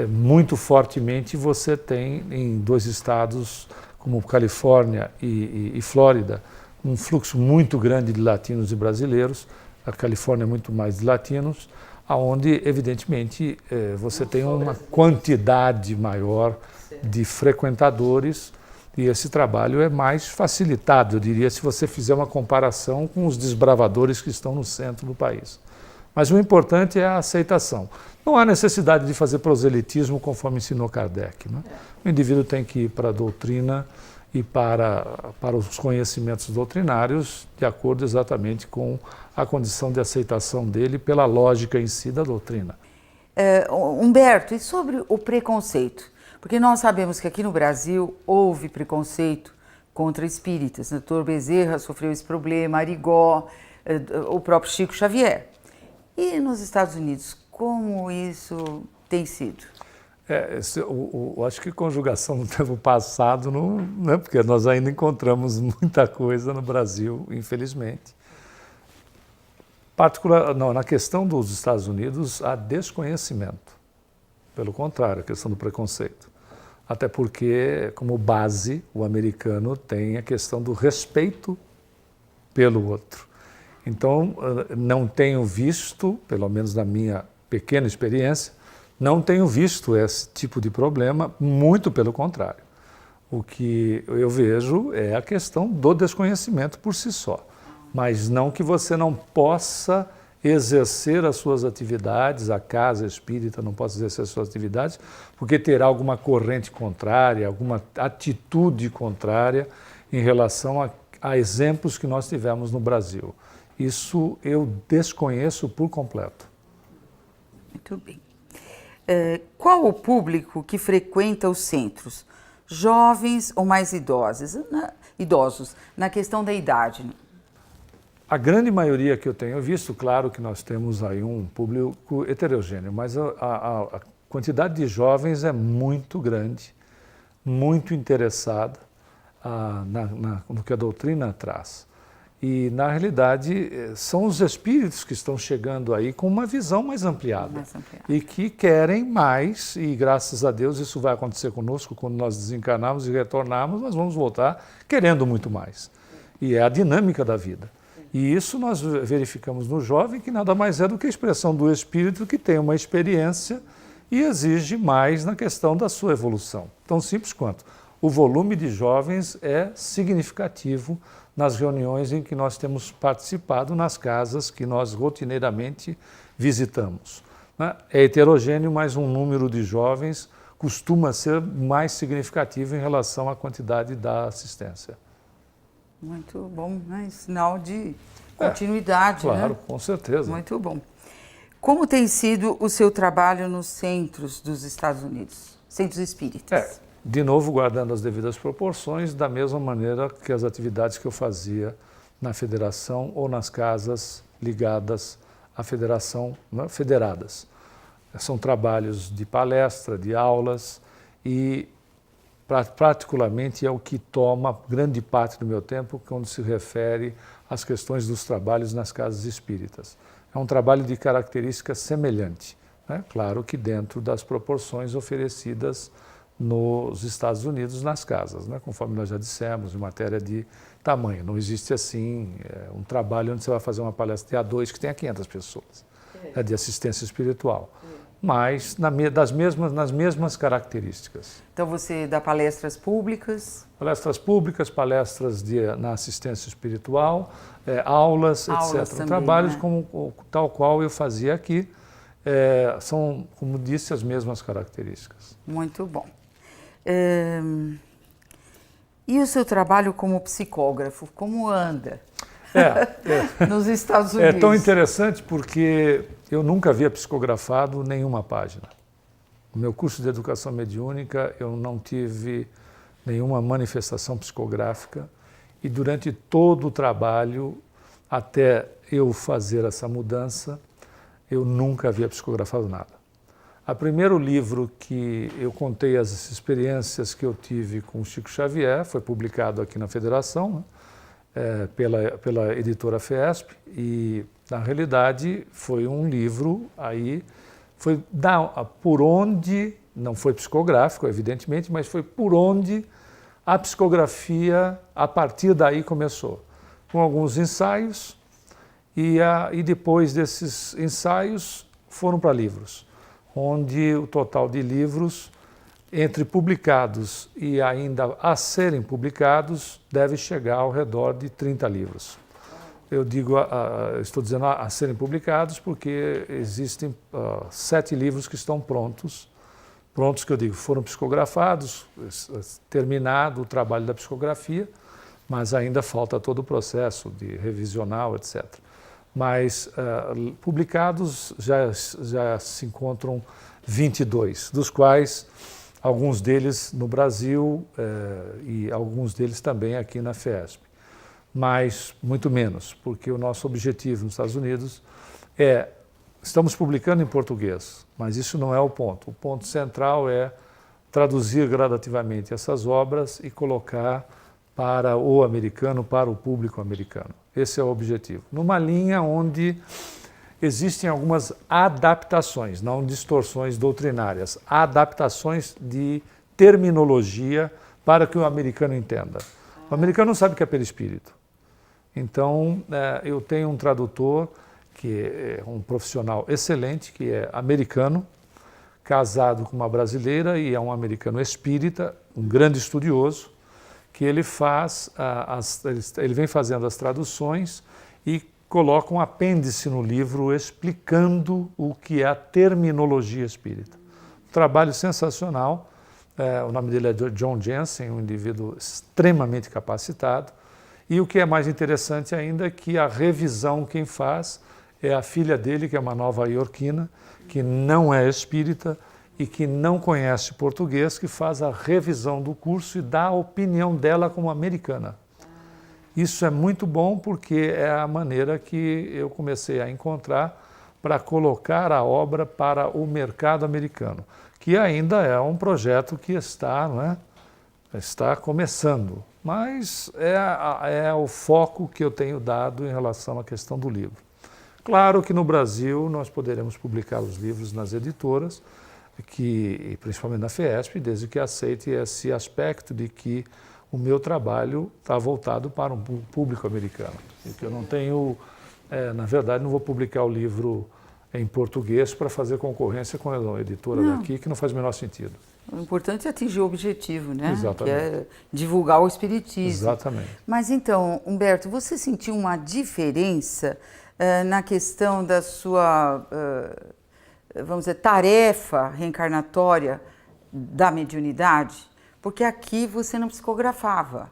muito fortemente você tem em 2 estados como Califórnia e Flórida um fluxo muito grande de latinos e brasileiros. A Califórnia é muito mais de latinos, onde evidentemente você tem uma quantidade maior de frequentadores e esse trabalho é mais facilitado, eu diria, se você fizer uma comparação com os desbravadores que estão no centro do país. Mas o importante é a aceitação. Não há necessidade de fazer proselitismo conforme ensinou Kardec, né? O indivíduo tem que ir para a doutrina e para os conhecimentos doutrinários de acordo exatamente com a condição de aceitação dele pela lógica em si da doutrina. Humberto, e sobre o preconceito? Porque nós sabemos que aqui no Brasil houve preconceito contra espíritas. O Dr. Bezerra sofreu esse problema, Arigó, o próprio Chico Xavier. E nos Estados Unidos, como isso tem sido? Acho que conjugação no tempo passado, não, né, porque nós ainda encontramos muita coisa no Brasil, infelizmente. Na questão dos Estados Unidos, há desconhecimento. Pelo contrário, a questão do preconceito. Até porque, como base, o americano tem a questão do respeito pelo outro. Então, não tenho visto, pelo menos na minha pequena experiência, não tenho visto esse tipo de problema, muito pelo contrário. O que eu vejo é a questão do desconhecimento por si só, mas não que você não possa exercer as suas atividades, a casa espírita não possa exercer as suas atividades, porque terá alguma corrente contrária, alguma atitude contrária em relação a exemplos que nós tivemos no Brasil. Isso eu desconheço por completo. Muito bem. Qual o público que frequenta os centros? Jovens ou mais idosos? Na questão da idade. A grande maioria que eu tenho visto, claro que nós temos aí um público heterogêneo, mas a quantidade de jovens é muito grande, muito interessada no que a doutrina traz. E, na realidade, são os espíritos que estão chegando aí com uma visão mais ampliada. E que querem mais, e graças a Deus isso vai acontecer conosco quando nós desencarnarmos e retornarmos, nós vamos voltar querendo muito mais. E é a dinâmica da vida. E isso nós verificamos no jovem, que nada mais é do que a expressão do espírito que tem uma experiência e exige mais na questão da sua evolução. Tão simples quanto. O volume de jovens é significativo nas reuniões em que nós temos participado nas casas que nós rotineiramente visitamos. É heterogêneo, mas um número de jovens costuma ser mais significativo em relação à quantidade da assistência. Muito bom, né? Sinal de continuidade, claro, né? Com certeza. Muito bom. Como tem sido o seu trabalho nos centros dos Estados Unidos, centros espíritas? de novo guardando as devidas proporções, da mesma maneira que as atividades que eu fazia na federação ou nas casas ligadas à federação, né, federadas. São trabalhos de palestra, de aulas e particularmente é o que toma grande parte do meu tempo quando se refere às questões dos trabalhos nas casas espíritas. É um trabalho de característica semelhante, né? Claro que dentro das proporções oferecidas nos Estados Unidos nas casas, né? Conforme nós já dissemos, em matéria de tamanho. Não existe assim um trabalho onde você vai fazer uma palestra de A2 que tenha 500 pessoas, de assistência espiritual, mas nas mesmas características. Então você dá palestras públicas? Palestras públicas, palestras na assistência espiritual, aulas, etc. Também, trabalhos né? como tal qual eu fazia aqui, são, como disse, as mesmas características. Muito bom. E o seu trabalho como psicógrafo, como anda nos Estados Unidos? É tão interessante porque eu nunca havia psicografado nenhuma página. No meu curso de educação mediúnica eu não tive nenhuma manifestação psicográfica e durante todo o trabalho, até eu fazer essa mudança, eu nunca havia psicografado nada. O primeiro livro que eu contei as experiências que eu tive com o Chico Xavier foi publicado aqui na Federação, né, pela editora FESP, e na realidade foi um livro aí, foi por onde, não foi psicográfico evidentemente, mas foi por onde a psicografia a partir daí começou, com alguns ensaios e depois desses ensaios foram para livros, onde o total de livros, entre publicados e ainda a serem publicados, deve chegar ao redor de 30 livros. Eu digo, estou dizendo a serem publicados porque existem 7 livros que estão prontos que eu digo, foram psicografados, terminado o trabalho da psicografia, mas ainda falta todo o processo de revisional, etc. Mas publicados já se encontram 22, dos quais alguns deles no Brasil e alguns deles também aqui na FESP. Mas muito menos, porque o nosso objetivo nos Estados Unidos estamos publicando em português, mas isso não é o ponto. O ponto central é traduzir gradativamente essas obras e colocar para o americano, para o público americano. Esse é o objetivo. Numa linha onde existem algumas adaptações, não distorções doutrinárias, adaptações de terminologia para que o americano entenda. O americano não sabe o que é perispírito. Então, eu tenho um tradutor que é um profissional excelente, que é americano, casado com uma brasileira e é um americano espírita, um grande estudioso, que ele vem fazendo as traduções e coloca um apêndice no livro explicando o que é a terminologia espírita. Um trabalho sensacional, o nome dele é John Jensen, um indivíduo extremamente capacitado, e o que é mais interessante ainda é que a revisão quem faz é a filha dele, que é uma nova-iorquina, que não é espírita e que não conhece português, que faz a revisão do curso e dá a opinião dela como americana. Isso é muito bom porque é a maneira que eu comecei a encontrar para colocar a obra para o mercado americano, que ainda é um projeto que está começando, mas é o foco que eu tenho dado em relação à questão do livro. Claro que no Brasil nós poderemos publicar os livros nas editoras, principalmente na FESP, desde que aceite esse aspecto de que o meu trabalho está voltado para um público americano. E que eu não tenho, na verdade, não vou publicar o livro em português para fazer concorrência com a editora daqui, que não faz o menor sentido. O importante é atingir o objetivo, né? Exatamente. Que é divulgar o espiritismo. Exatamente. Mas então, Humberto, você sentiu uma diferença na questão da sua, vamos dizer, tarefa reencarnatória da mediunidade? Porque aqui você não psicografava,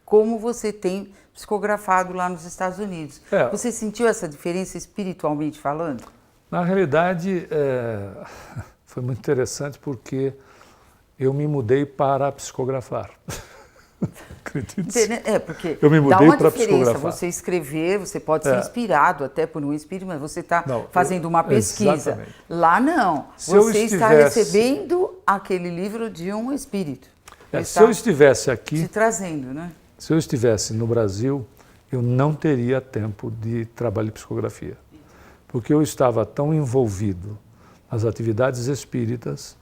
como você tem psicografado lá nos Estados Unidos. Você sentiu essa diferença espiritualmente falando? Na realidade, foi muito interessante porque eu me mudei para psicografar. Porque eu me mudei dá uma para diferença psicografar. Você escrever, você pode ser inspirado até por um espírito, mas você está fazendo uma pesquisa. Exatamente. Lá não, você está recebendo aquele livro de um espírito. Se eu estivesse aqui, te trazendo, né? Se eu estivesse no Brasil, eu não teria tempo de trabalho de psicografia, porque eu estava tão envolvido nas atividades espíritas,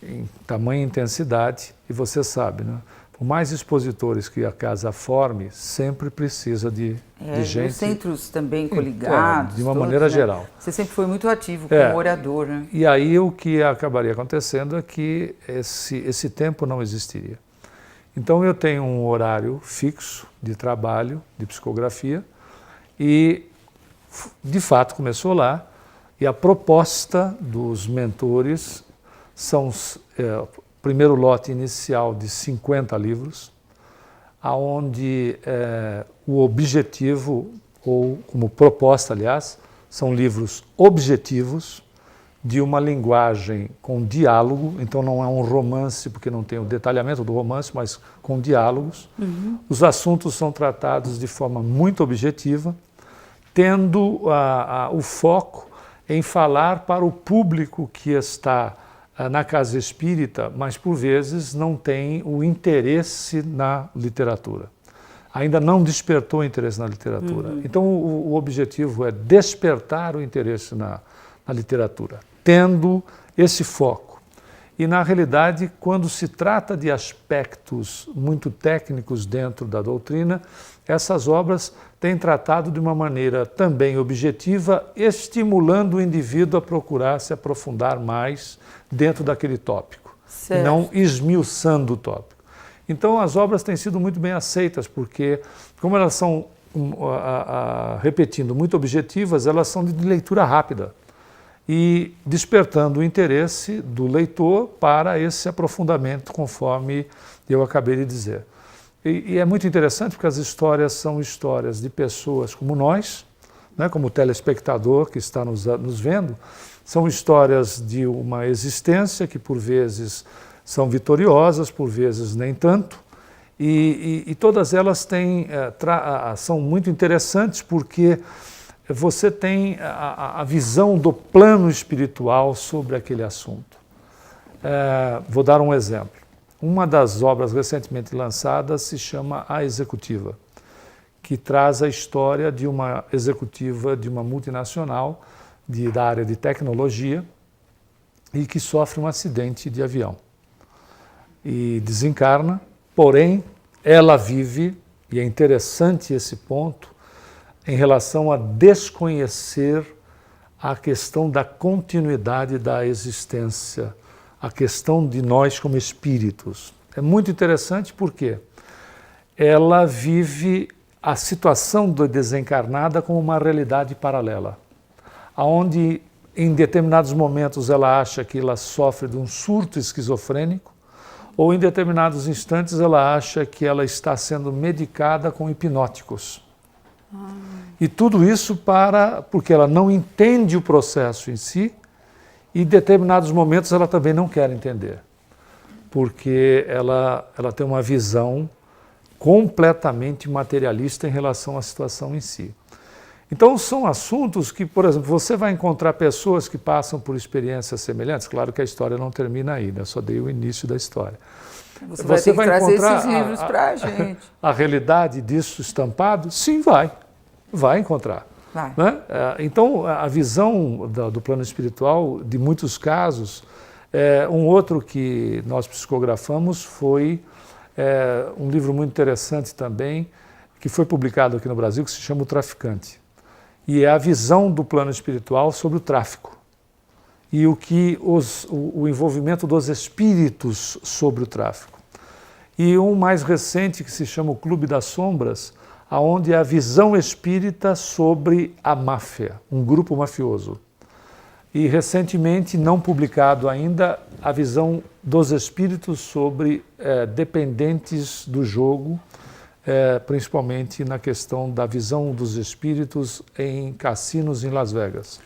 em tamanha intensidade, e você sabe, né? Por mais expositores que a casa forme, sempre precisa de gente... Os centros também coligados. De uma maneira geral. Você sempre foi muito ativo como orador, né? E aí o que acabaria acontecendo é que esse tempo não existiria. Então eu tenho um horário fixo de trabalho, de psicografia, e de fato começou lá, e a proposta dos mentores são primeiro lote inicial de 50 livros, onde o objetivo, ou como proposta, aliás, são livros objetivos, de uma linguagem com diálogo, então não é um romance, porque não tem o detalhamento do romance, mas com diálogos. Os assuntos são tratados de forma muito objetiva, tendo o foco em falar para o público que está na casa espírita, mas por vezes não tem o interesse na literatura. Ainda não despertou o interesse na literatura. Então o objetivo é despertar o interesse na literatura, tendo esse foco. E na realidade, quando se trata de aspectos muito técnicos dentro da doutrina, essas obras têm tratado de uma maneira também objetiva, estimulando o indivíduo a procurar se aprofundar mais dentro daquele tópico, e não esmiuçando o tópico. Então as obras têm sido muito bem aceitas, porque como elas são, repetindo, muito objetivas, elas são de leitura rápida e despertando o interesse do leitor para esse aprofundamento, conforme eu acabei de dizer. E é muito interessante porque as histórias são histórias de pessoas como nós, né, como o telespectador que está nos vendo, são histórias de uma existência que por vezes são vitoriosas, por vezes nem tanto, e todas elas são muito interessantes porque você tem a visão do plano espiritual sobre aquele assunto. Vou dar um exemplo. Uma das obras recentemente lançadas se chama A Executiva, que traz a história de uma executiva de uma multinacional da área de tecnologia e que sofre um acidente de avião. E desencarna, porém, ela vive, e é interessante esse ponto, em relação a desconhecer a questão da continuidade da existência, a questão de nós como espíritos. É muito interessante porque ela vive a situação da desencarnada como uma realidade paralela, onde em determinados momentos ela acha que ela sofre de um surto esquizofrênico, ou em determinados instantes ela acha que ela está sendo medicada com hipnóticos. E tudo isso porque ela não entende o processo em si, e em determinados momentos ela também não quer entender, porque ela tem uma visão completamente materialista em relação à situação em si. Então são assuntos que, por exemplo, você vai encontrar pessoas que passam por experiências semelhantes. Claro que a história não termina aí, né? Eu só dei o início da história. Você vai trazer esses livros para a gente. A realidade disso estampado? Sim, vai encontrar. Né? Então, a visão do plano espiritual, de muitos casos, um outro que nós psicografamos foi um livro muito interessante também, que foi publicado aqui no Brasil, que se chama O Traficante. E é a visão do plano espiritual sobre o tráfico e o envolvimento dos espíritos sobre o tráfico. E um mais recente que se chama O Clube das Sombras, onde é a visão espírita sobre a máfia, um grupo mafioso. E recentemente, não publicado ainda, a visão dos espíritos sobre dependentes do jogo, principalmente na questão da visão dos espíritos em cassinos em Las Vegas.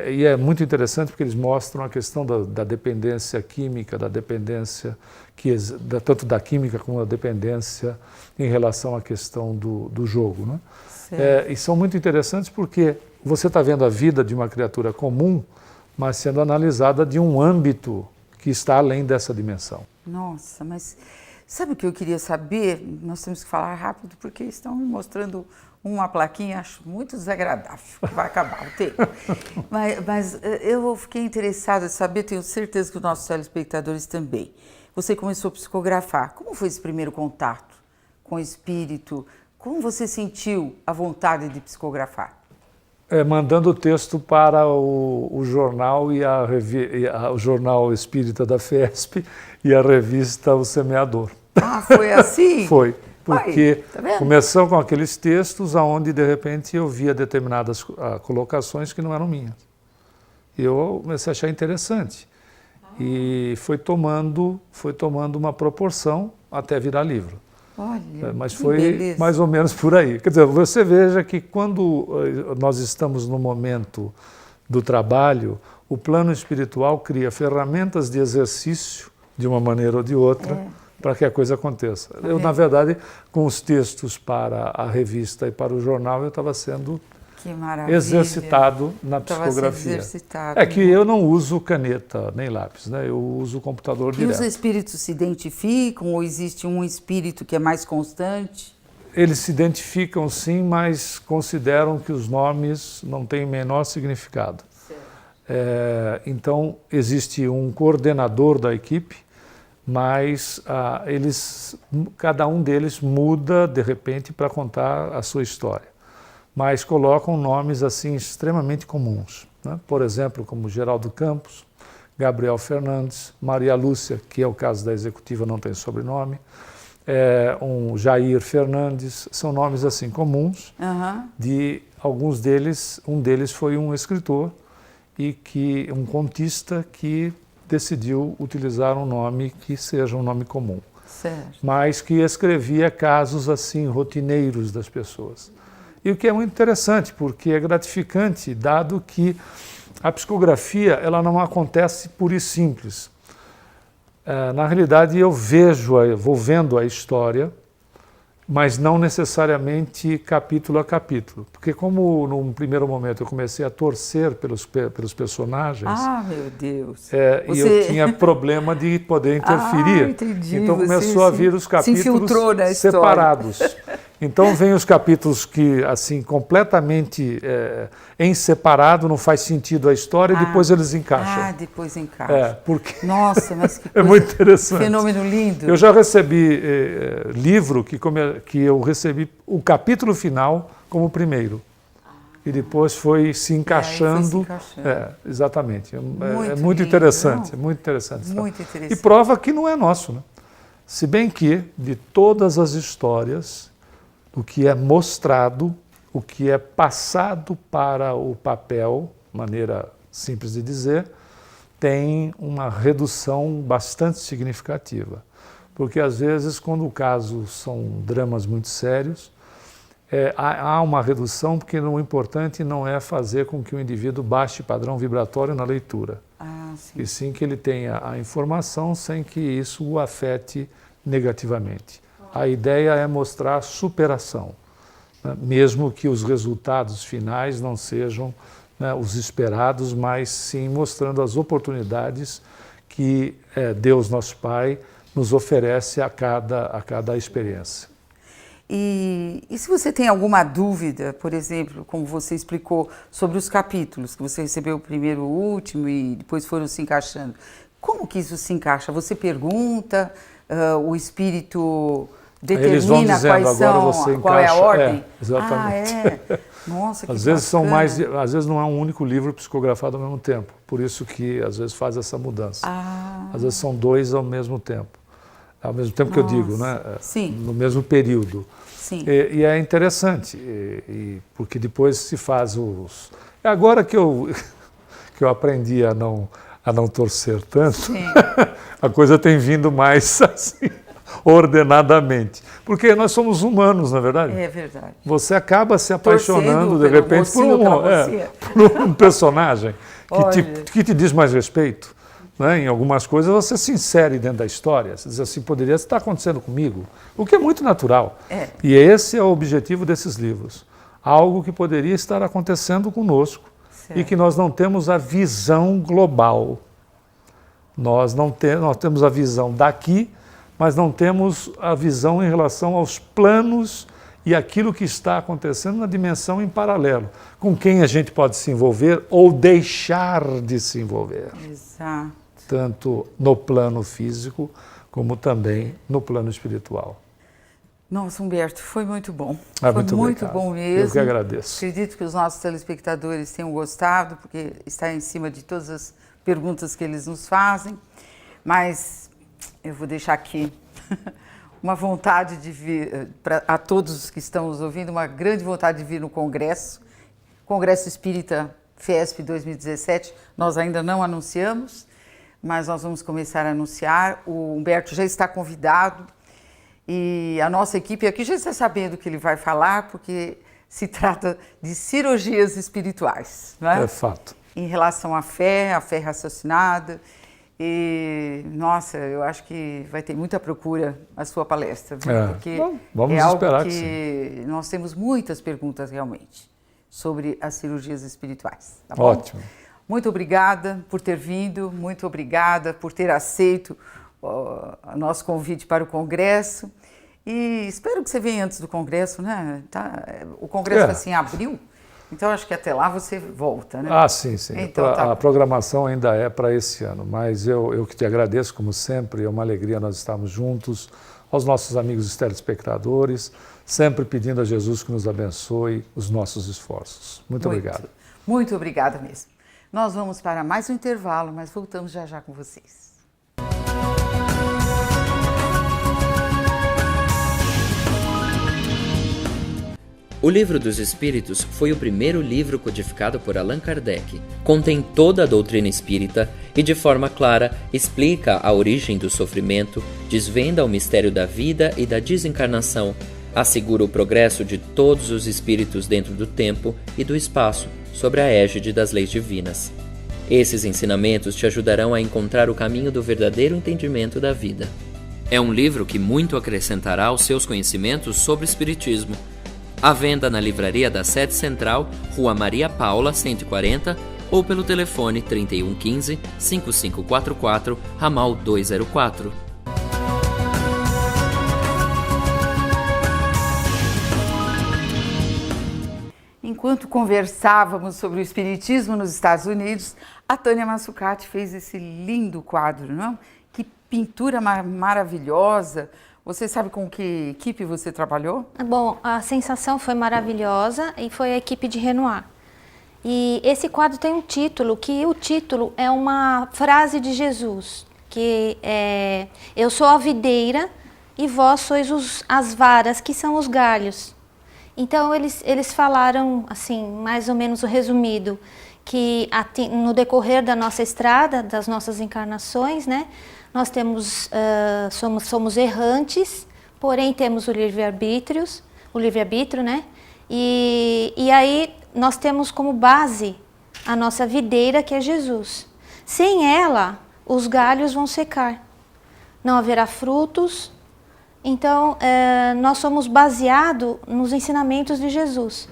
E é muito interessante porque eles mostram a questão da dependência química, da dependência, tanto da química como da dependência em relação à questão do jogo. Né? E são muito interessantes porque você está vendo a vida de uma criatura comum, mas sendo analisada de um âmbito que está além dessa dimensão. Nossa, mas sabe o que eu queria saber? Nós temos que falar rápido porque estão me mostrando uma plaquinha, acho muito desagradável, que vai acabar o tempo. mas eu fiquei interessada em saber, tenho certeza que os nossos telespectadores também. Você começou a psicografar. Como foi esse primeiro contato com o espírito? Como você sentiu a vontade de psicografar? Mandando o texto para o jornal o jornal espírita da FESP e a revista O Semeador. Ah, foi assim? Foi, porque tá vendo? começou com aqueles textos onde de repente eu via determinadas colocações que não eram minhas. E eu comecei a achar interessante. E foi tomando uma proporção até virar livro. Olha, mas que foi beleza. mais ou menos por aí. Quer dizer, você veja que quando nós estamos no momento do trabalho, o plano espiritual cria ferramentas de exercício, de uma maneira ou de outra, para que a coisa aconteça. Eu, na verdade, com os textos para a revista e para o jornal, eu estava sendo exercitado na psicografia. É que eu não uso caneta nem lápis, né? Eu uso o computador direto. E os espíritos se identificam ou existe um espírito que é mais constante? Eles se identificam sim, mas consideram que os nomes não têm o menor significado. Então, existe um coordenador da equipe, mas cada um deles muda de repente para contar a sua história. Mas colocam nomes assim extremamente comuns, né? Por exemplo, como Geraldo Campos, Gabriel Fernandes, Maria Lúcia, que é o caso da executiva, não tem sobrenome, um Jair Fernandes, são nomes assim comuns, de alguns deles, um deles foi um escritor e um contista que decidiu utilizar um nome que seja um nome comum, mas que escrevia casos assim rotineiros das pessoas. E o que é muito interessante, porque é gratificante, dado que a psicografia ela não acontece pura e simples. Na realidade, eu vou vendo a história, mas não necessariamente capítulo a capítulo. Porque como num primeiro momento eu comecei a torcer pelos personagens, meu Deus. E eu tinha problema de poder interferir. Entendi. Então começou a vir os capítulos separados. Então vem os capítulos que, assim, completamente em separado, não faz sentido a história, e depois eles encaixam. Depois encaixam. Porque nossa, mas que coisa, é muito interessante. Fenômeno lindo. Eu já recebi livro que eu recebi o capítulo final como primeiro. E depois foi se encaixando. Exatamente. É muito interessante. É muito interessante. Muito interessante. E prova que não é nosso, né? Se bem que, de todas as histórias, o que é mostrado, o que é passado para o papel, maneira simples de dizer, tem uma redução bastante significativa. Porque, às vezes, quando o caso são dramas muito sérios, há uma redução, porque o importante não é fazer com que o indivíduo baixe padrão vibratório na leitura. E sim que ele tenha a informação sem que isso o afete negativamente. A ideia é mostrar superação, né? Mesmo que os resultados finais não sejam, né, os esperados, mas sim mostrando as oportunidades que Deus, nosso Pai, nos oferece a cada experiência. E se você tem alguma dúvida, por exemplo, como você explicou, sobre os capítulos, que você recebeu o primeiro, o último e depois foram se encaixando, como que isso se encaixa? Você pergunta, o espírito determina quais são, qual é a ordem? Exatamente. Nossa, que às vezes bacana. às vezes não é um único livro psicografado ao mesmo tempo, por isso que às vezes faz essa mudança. Às vezes são dois ao mesmo tempo. Ao mesmo tempo que eu digo, né? Sim. No mesmo período. Sim. E é interessante, porque depois se faz os... Agora que eu aprendi a não torcer tanto, a coisa tem vindo mais assim, ordenadamente. Porque nós somos humanos, na verdade. É verdade. Você acaba se apaixonando, de repente, por um personagem que te diz mais respeito. Né? Em algumas coisas você se insere dentro da história. Você diz assim, poderia estar acontecendo comigo. O que é muito natural. E esse é o objetivo desses livros. Algo que poderia estar acontecendo conosco. Certo. E que nós não temos a visão global. Nós temos a visão daqui, mas não temos a visão em relação aos planos e aquilo que está acontecendo na dimensão em paralelo, com quem a gente pode se envolver ou deixar de se envolver. Exato. Tanto no plano físico, como também no plano espiritual. Nossa, Humberto, foi muito bom. Foi muito bom mesmo. Eu que agradeço. Acredito que os nossos telespectadores tenham gostado, porque está em cima de todas as perguntas que eles nos fazem. Mas eu vou deixar aqui uma vontade de vir, a todos os que estão nos ouvindo, uma grande vontade de vir no Congresso Espírita FESP 2017. Nós ainda não anunciamos, mas nós vamos começar a anunciar. O Humberto já está convidado. E a nossa equipe aqui já está sabendo o que ele vai falar, porque se trata de cirurgias espirituais. Não é? É fato. Em relação à fé raciocinada. E, nossa, eu acho que vai ter muita procura a sua palestra. Porque vamos esperar que nós temos muitas perguntas realmente sobre as cirurgias espirituais. Tá bom? Ótimo. Muito obrigada por ter vindo, muito obrigada por ter aceito o nosso convite para o Congresso. E espero que você venha antes do Congresso, né? O Congresso vai ser em abril, então acho que até lá você volta, né? Ah, sim. Então, a programação ainda é para esse ano, mas eu que te agradeço, como sempre, é uma alegria nós estarmos juntos, aos nossos amigos telespectadores, sempre pedindo a Jesus que nos abençoe os nossos esforços. Muito obrigado. Muito obrigada mesmo. Nós vamos para mais um intervalo, mas voltamos já com vocês. O Livro dos Espíritos foi o primeiro livro codificado por Allan Kardec. Contém toda a doutrina espírita e, de forma clara, explica a origem do sofrimento, desvenda o mistério da vida e da desencarnação, assegura o progresso de todos os espíritos dentro do tempo e do espaço, sob a égide das leis divinas. Esses ensinamentos te ajudarão a encontrar o caminho do verdadeiro entendimento da vida. É um livro que muito acrescentará aos seus conhecimentos sobre espiritismo. À venda na livraria da Sede Central, Rua Maria Paula, 140, ou pelo telefone 3115-5544, ramal 204. Enquanto conversávamos sobre o espiritismo nos Estados Unidos, a Tânia Massucati fez esse lindo quadro, não? Que pintura maravilhosa! Você sabe com que equipe você trabalhou? Bom, a sensação foi maravilhosa e foi a equipe de Renoir. E esse quadro tem um título, que o título é uma frase de Jesus, que é: eu sou a videira e vós sois as varas, que são os galhos. Então eles falaram, assim, mais ou menos o resumido, que no decorrer da nossa estrada, das nossas encarnações, né? Nós temos, somos errantes, porém temos o livre-arbítrio, né? E aí nós temos como base a nossa videira, que é Jesus. Sem ela, os galhos vão secar, não haverá frutos. Então, nós somos baseados nos ensinamentos de Jesus.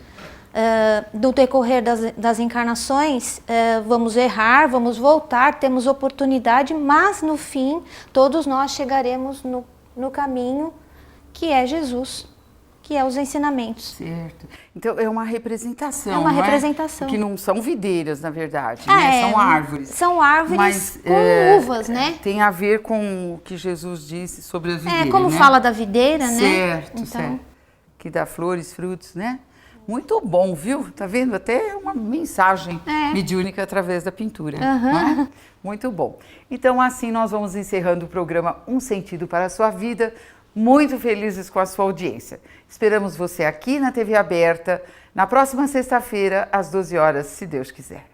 No decorrer das encarnações, vamos errar, vamos voltar, temos oportunidade, mas no fim, todos nós chegaremos no caminho que é Jesus, que é os ensinamentos. Certo. Então, é uma representação, é uma representação. Que não são videiras, na verdade, né? São árvores. São árvores, mas, com uvas, né? Tem a ver com o que Jesus disse sobre as videiras, como né? fala da videira, né? Certo, certo. Que dá flores, frutos, né? Muito bom, viu? Tá vendo? Até uma mensagem mediúnica através da pintura. Não é? Muito bom. Então, assim, nós vamos encerrando o programa Um Sentido para a Sua Vida. Muito felizes com a sua audiência. Esperamos você aqui na TV Aberta, na próxima sexta-feira, às 12 horas, se Deus quiser.